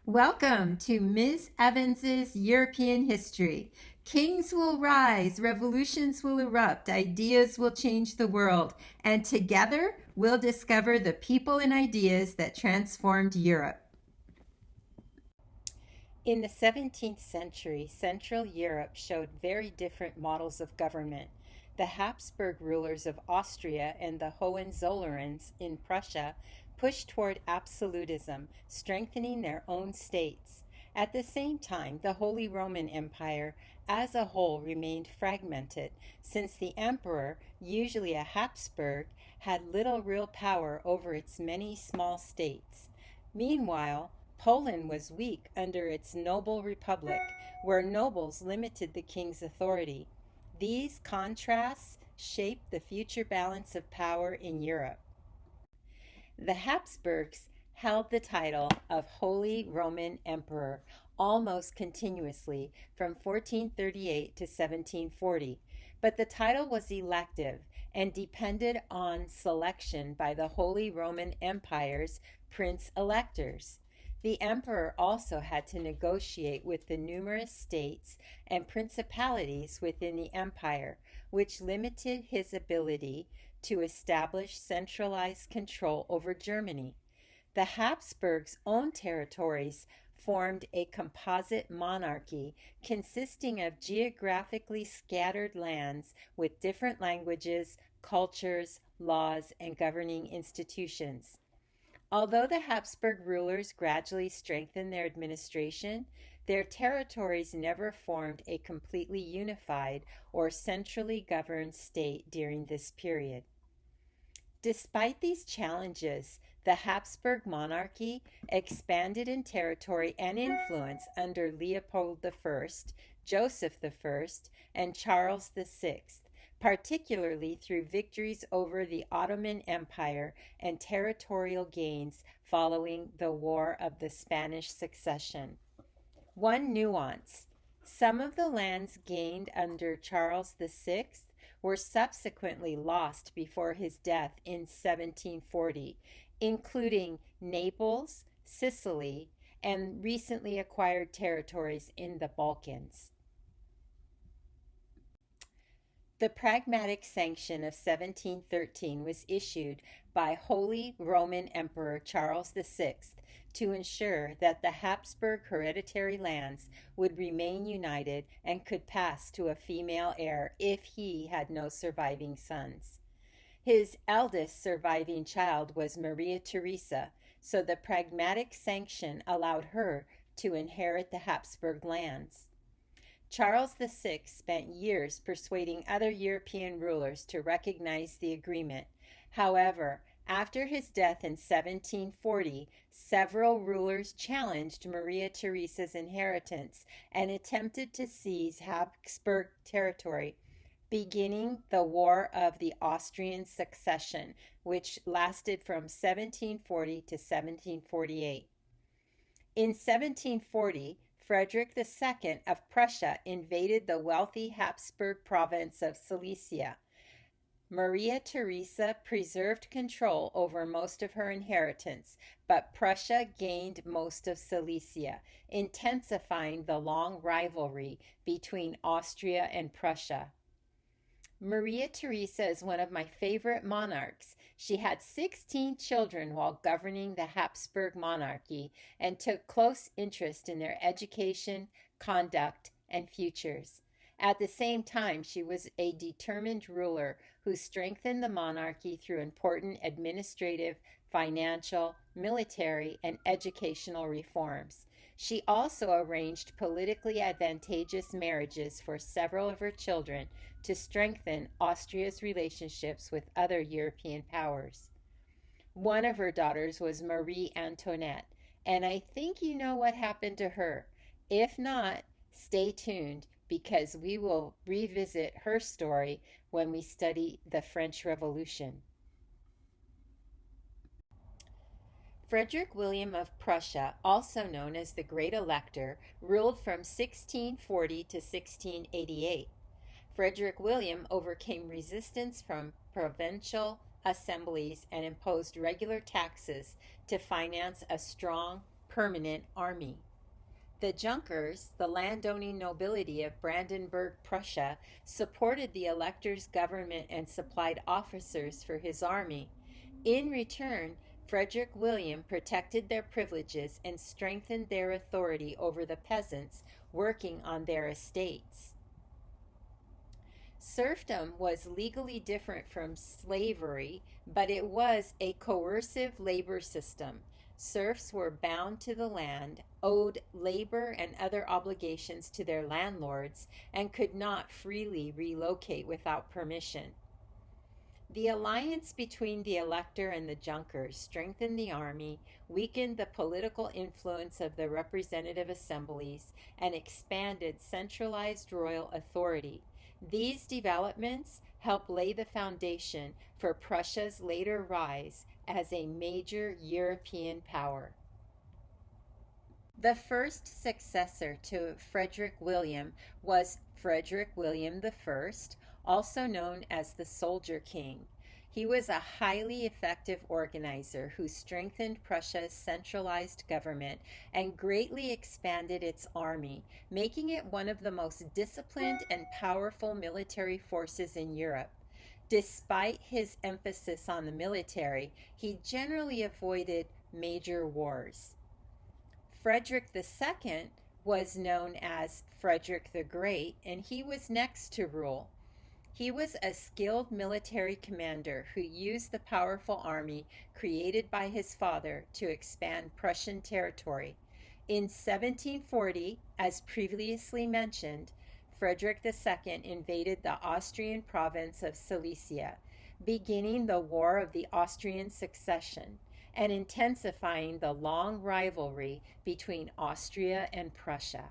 Welcome to Ms. Evans's European History. Kings will rise, revolutions will erupt, ideas will change the world, and together we'll discover the people and ideas that transformed Europe. In the 17th century, Central Europe showed very different models of government. The Habsburg rulers of Austria and the Hohenzollerns in Prussia pushed toward absolutism, strengthening their own states. At the same time, the Holy Roman Empire as a whole remained fragmented, since the emperor, usually a Habsburg, had little real power over its many small states. Meanwhile, Poland was weak under its noble republic, where nobles limited the king's authority. These contrasts shaped the future balance of power in Europe. The Habsburgs held the title of Holy Roman Emperor almost continuously from 1438 to 1740, but the title was elective and depended on selection by the Holy Roman Empire's prince-electors. The emperor also had to negotiate with the numerous states and principalities within the empire, which limited his ability to establish centralized control over Germany. The Habsburgs' own territories formed a composite monarchy consisting of geographically scattered lands with different languages, cultures, laws, and governing institutions. Although the Habsburg rulers gradually strengthened their administration, their territories never formed a completely unified or centrally governed state during this period. Despite these challenges, the Habsburg monarchy expanded in territory and influence under Leopold I, Joseph I, and Charles VI, particularly through victories over the Ottoman Empire and territorial gains following the War of the Spanish Succession. One nuance: some of the lands gained under Charles VI were subsequently lost before his death in 1740, including Naples, Sicily, and recently acquired territories in the Balkans. The Pragmatic Sanction of 1713 was issued by Holy Roman Emperor Charles VI to ensure that the Habsburg hereditary lands would remain united and could pass to a female heir if he had no surviving sons. His eldest surviving child was Maria Theresa, so the Pragmatic Sanction allowed her to inherit the Habsburg lands. Charles VI spent years persuading other European rulers to recognize the agreement. However, after his death in 1740, several rulers challenged Maria Theresa's inheritance and attempted to seize Habsburg territory, beginning the War of the Austrian Succession, which lasted from 1740 to 1748. In 1740, Frederick II of Prussia invaded the wealthy Habsburg province of Silesia. Maria Theresa preserved control over most of her inheritance, but Prussia gained most of Silesia, intensifying the long rivalry between Austria and Prussia. Maria Theresa is one of my favorite monarchs. She had 16 children while governing the Habsburg monarchy and took close interest in their education, conduct, and futures. At the same time, she was a determined ruler who strengthened the monarchy through important administrative, financial, military, and educational reforms. She also arranged politically advantageous marriages for several of her children to strengthen Austria's relationships with other European powers. One of her daughters was Marie Antoinette, and I think you know what happened to her. If not, stay tuned because we will revisit her story when we study the French Revolution. Frederick William of Prussia, also known as the Great Elector, ruled from 1640 to 1688. Frederick William overcame resistance from provincial assemblies and imposed regular taxes to finance a strong permanent army. The Junkers, the landowning nobility of Brandenburg, Prussia, supported the elector's government and supplied officers for his army. In return, Frederick William protected their privileges and strengthened their authority over the peasants working on their estates. Serfdom was legally different from slavery, but it was a coercive labor system. Serfs were bound to the land, owed labor and other obligations to their landlords, and could not freely relocate without permission. The alliance between the elector and the Junkers strengthened the army, weakened the political influence of the representative assemblies, and expanded centralized royal authority. These developments helped lay the foundation for Prussia's later rise as a major European power. The first successor to Frederick William was Frederick William I, also known as the Soldier King. He was a highly effective organizer who strengthened Prussia's centralized government and greatly expanded its army, making it one of the most disciplined and powerful military forces in Europe. Despite his emphasis on the military, he generally avoided major wars. Frederick II was known as Frederick the Great, and he was next to rule. He was a skilled military commander who used the powerful army created by his father to expand Prussian territory. In 1740, as previously mentioned, Frederick II invaded the Austrian province of Silesia, beginning the War of the Austrian Succession and intensifying the long rivalry between Austria and Prussia.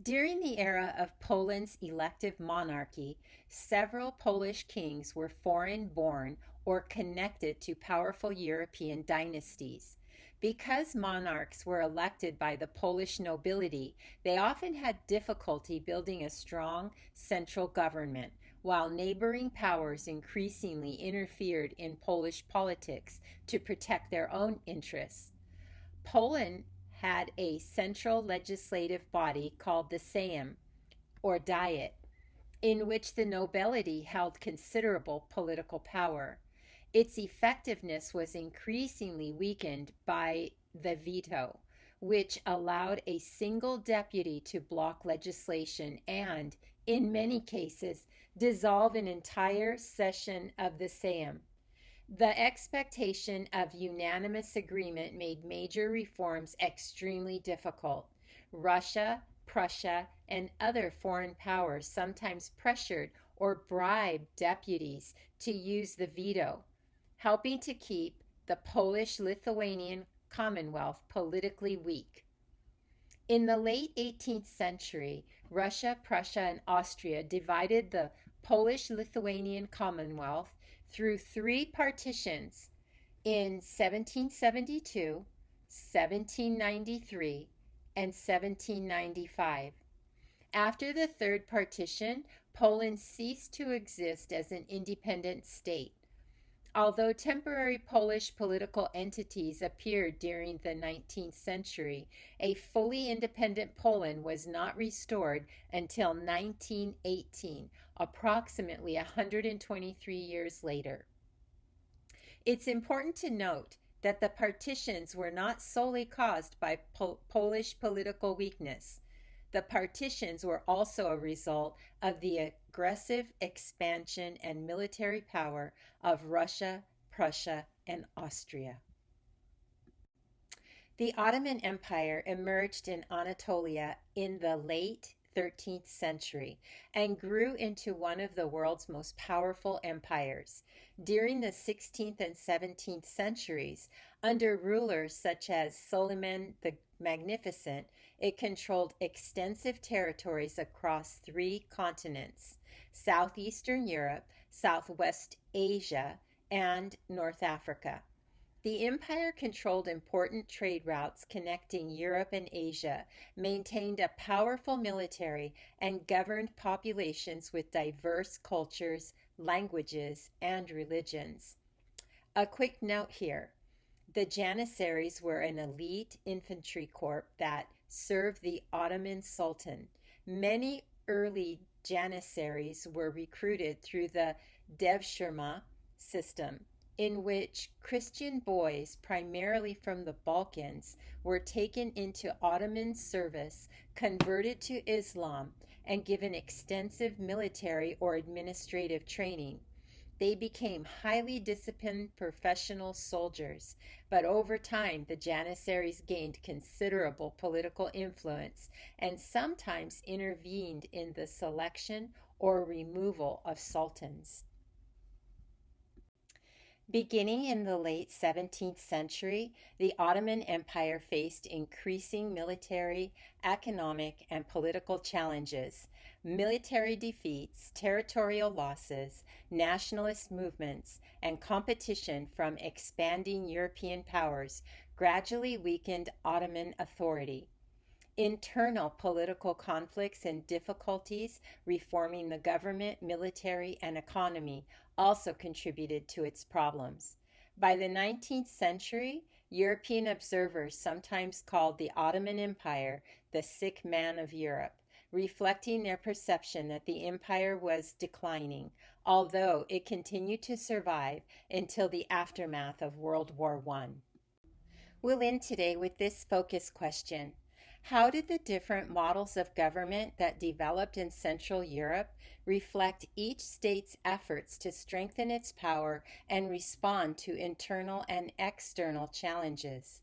During the era of Poland's elective monarchy, several Polish kings were foreign born or connected to powerful European dynasties. Because monarchs were elected by the Polish nobility, they often had difficulty building a strong central government, while neighboring powers increasingly interfered in Polish politics to protect their own interests. Poland had a central legislative body called the Sejm, or Diet, in which the nobility held considerable political power. Its effectiveness was increasingly weakened by the veto, which allowed a single deputy to block legislation and, in many cases, dissolve an entire session of the Sejm. The expectation of unanimous agreement made major reforms extremely difficult. Russia, Prussia, and other foreign powers sometimes pressured or bribed deputies to use the veto, helping to keep the Polish-Lithuanian Commonwealth politically weak. In the late 18th century, Russia, Prussia, and Austria divided the Polish-Lithuanian Commonwealth through three partitions in 1772, 1793, and 1795. After the third partition, Poland ceased to exist as an independent state. Although temporary Polish political entities appeared during the 19th century, a fully independent Poland was not restored until 1918, approximately 123 years later. It's important to note that the partitions were not solely caused by Polish political weakness. The partitions were also a result of the aggressive expansion and military power of Russia, Prussia, and Austria. The Ottoman Empire emerged in Anatolia in the late 13th century and grew into one of the world's most powerful empires. During the 16th and 17th centuries, under rulers such as Suleiman the Magnificent, it controlled extensive territories across three continents: southeastern Europe, southwest Asia, and North Africa. The empire controlled important trade routes connecting Europe and Asia, maintained a powerful military, and governed populations with diverse cultures, languages, and religions. A quick note here. The Janissaries were an elite infantry corps that served the Ottoman Sultan. Many early Janissaries were recruited through the Devshirme system, in which Christian boys, primarily from the Balkans, were taken into Ottoman service, converted to Islam, and given extensive military or administrative training. They became highly disciplined professional soldiers, but over time the Janissaries gained considerable political influence and sometimes intervened in the selection or removal of sultans. Beginning in the late 17th century, the Ottoman Empire faced increasing military, economic, and political challenges. Military defeats, territorial losses, nationalist movements, and competition from expanding European powers gradually weakened Ottoman authority. Internal political conflicts and difficulties reforming the government, military, and economy also contributed to its problems. By the 19th century, European observers sometimes called the Ottoman Empire the sick man of Europe, reflecting their perception that the empire was declining, although it continued to survive until the aftermath of World War I. We'll end today with this focus question. How did the different models of government that developed in Central Europe reflect each state's efforts to strengthen its power and respond to internal and external challenges?